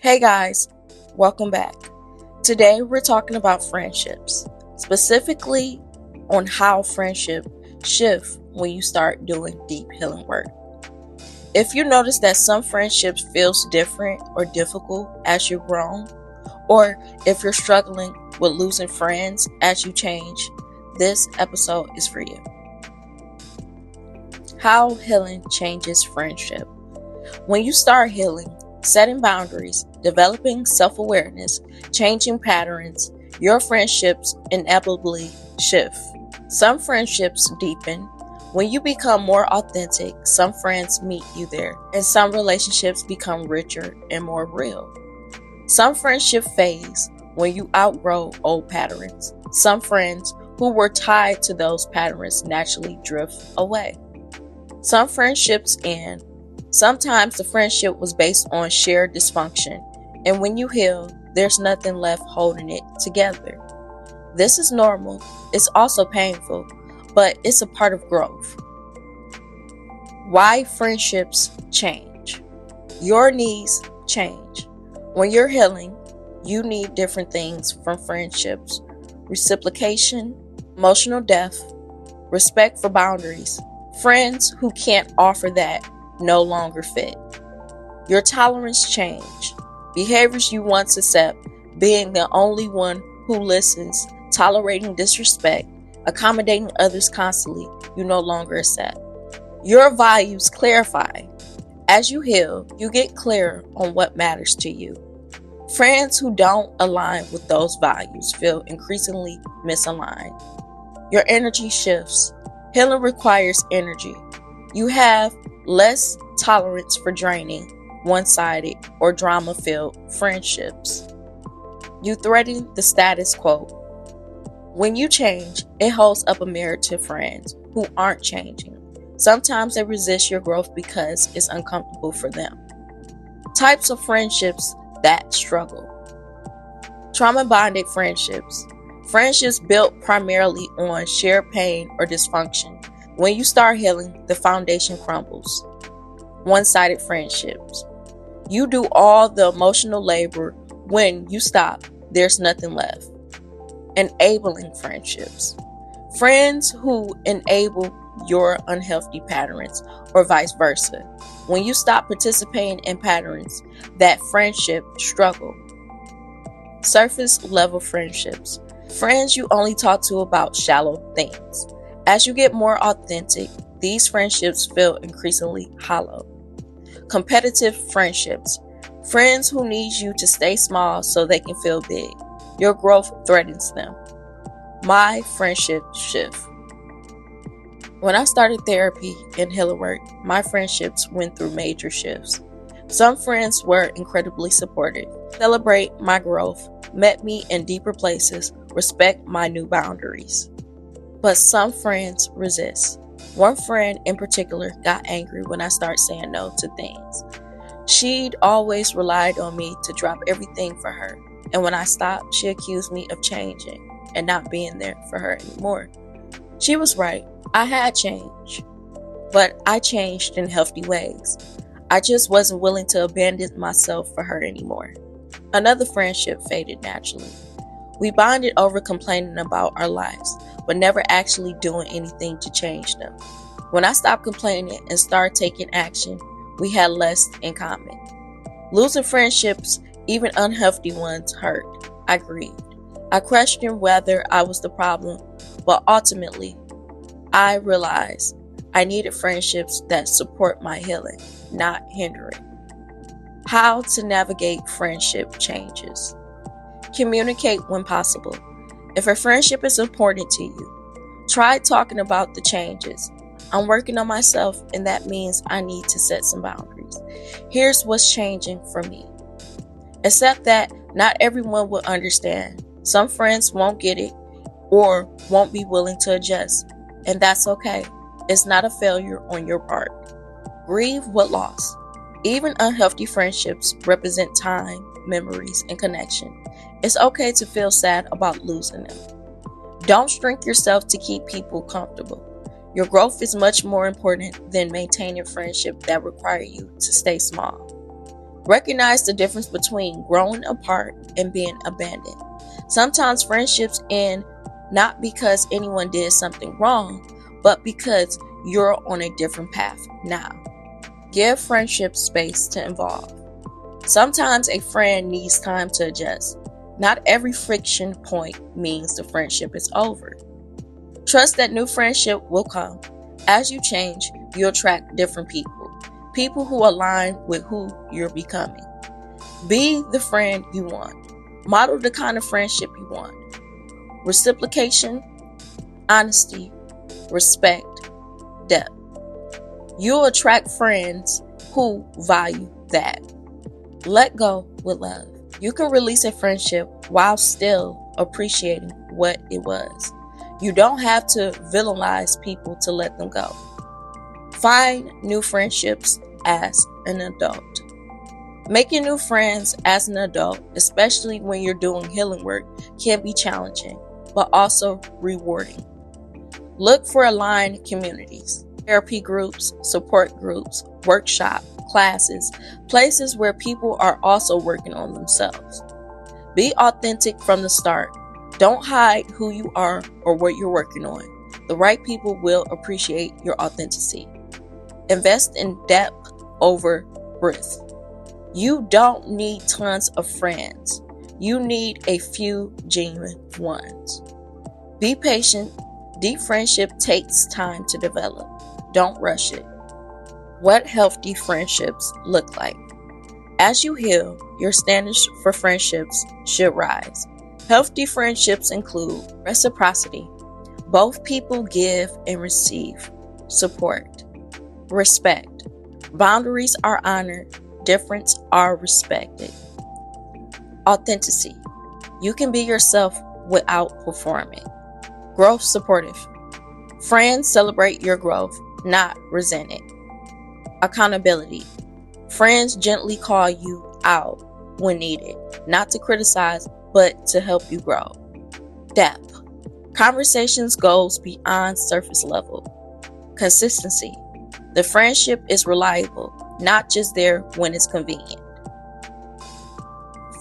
Hey guys, welcome back. Today we're talking about friendships, specifically on how friendship shift when you start doing deep healing work. If you notice that some friendships feels different or difficult as you've grown, or if you're struggling with losing friends as you change, this episode is for you. How healing changes friendship. When you start healing, setting boundaries, developing self-awareness, changing patterns, your friendships inevitably shift. Some friendships deepen. When you become more authentic, some friends meet you there, and some relationships become richer and more real. Some friendship phase when you outgrow old patterns. Some friends who were tied to those patterns naturally drift away. Some friendships end. Sometimes the friendship was based on shared dysfunction, and when you heal, there's nothing left holding it together. This is normal. It's also painful, but it's a part of growth. Why friendships change. Your needs change. When you're healing, you need different things from friendships: reciprocation, emotional depth, respect for boundaries. Friends who can't offer that no longer fit. Your tolerance change. Behaviors you once accept, being the only one who listens, tolerating disrespect, accommodating others constantly, you no longer accept. Your values clarify. As you heal, you get clear on what matters to you. Friends who don't align with those values feel increasingly misaligned. Your energy shifts. Healing requires energy. You have less tolerance for draining, one-sided, or drama-filled friendships. You threaten the status quo. When you change, it holds up a mirror to friends who aren't changing. Sometimes they resist your growth because it's uncomfortable for them. Types of friendships that struggle. Trauma-bonded friendships. Friendships built primarily on shared pain or dysfunction. When you start healing, the foundation crumbles. One-sided friendships. You do all the emotional labor. When you stop, there's nothing left. Enabling friendships. Friends who enable your unhealthy patterns or vice versa. When you stop participating in patterns, that friendship struggle. Surface level friendships. Friends you only talk to about shallow things. As you get more authentic, these friendships feel increasingly hollow. Competitive friendships. Friends who need you to stay small so they can feel big. Your growth threatens them. My friendship shift. When I started therapy and healing work, my friendships went through major shifts. Some friends were incredibly supportive, celebrate my growth, met me in deeper places, respect my new boundaries. But some friends resist. One friend in particular got angry when I started saying no to things. She'd always relied on me to drop everything for her, and when I stopped, she accused me of changing and not being there for her anymore. She was right. I had changed, but I changed in healthy ways. I just wasn't willing to abandon myself for her anymore. Another friendship faded naturally. We bonded over complaining about our lives, but never actually doing anything to change them. When I stopped complaining and started taking action, we had less in common. Losing friendships, even unhealthy ones, hurt. I grieved. I questioned whether I was the problem, but ultimately, I realized I needed friendships that support my healing, not hinder it. How to navigate friendship changes. Communicate when possible. If a friendship is important to you, try talking about the changes. I'm working on myself, and that means I need to set some boundaries. Here's what's changing for me. Accept that not everyone will understand. Some friends won't get it or won't be willing to adjust, and that's okay. It's not a failure on your part. Grieve what lost. Even unhealthy friendships represent time, memories, and connection. It's okay to feel sad about losing them. Don't shrink yourself to keep people comfortable. Your growth is much more important than maintaining friendships that require you to stay small. Recognize the difference between growing apart and being abandoned. Sometimes friendships end not because anyone did something wrong, but because you're on a different path now. Give friendships space to evolve. Sometimes a friend needs time to adjust. Not every friction point means the friendship is over. Trust that new friendship will come. As you change, you attract different people who align with who you're becoming. Be the friend you want. Model the kind of friendship you want. Reciprocation, honesty, respect, depth. You'll attract friends who value that. Let go with love. You can release a friendship while still appreciating what it was. You don't have to villainize people to let them go. Find new friendships as an adult. Making new friends as an adult, especially when you're doing healing work, can be challenging, but also rewarding. Look for aligned communities, therapy groups, support groups, workshops, classes, places where people are also working on themselves. Be authentic from the start. Don't hide who you are or what you're working on. The right people will appreciate your authenticity. Invest in depth over breadth. You don't need tons of friends. You need a few genuine ones. Be patient. Deep friendship takes time to develop. Don't rush it. What healthy friendships look like. As you heal, your standards for friendships should rise. Healthy friendships include reciprocity. Both people give and receive support. Respect. Boundaries are honored. Differences are respected. Authenticity. You can be yourself without performing. Growth supportive. Friends celebrate your growth, not resent it. Accountability. Friends gently call you out when needed, not to criticize, but to help you grow. Depth. Conversations goes beyond surface level. Consistency. The friendship is reliable, not just there when it's convenient.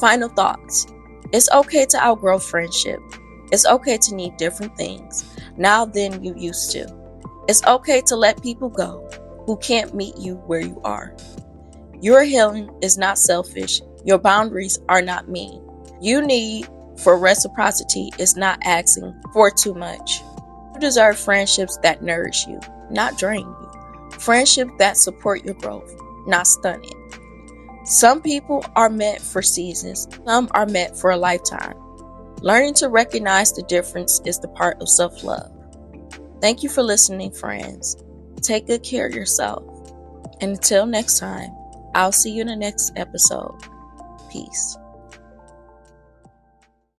Final thoughts. It's okay to outgrow friendship. It's okay to need different things now than you used to. It's okay to let people go who can't meet you where you are. Your healing is not selfish. Your boundaries are not mean. You need for reciprocity is not asking for too much. You deserve friendships that nourish you, not drain you. Friendships that support your growth, not stun it. Some people are meant for seasons. Some are meant for a lifetime. Learning to recognize the difference is the part of self-love. Thank you for listening, friends. Take good care of yourself. And until next time, I'll see you in the next episode. Peace.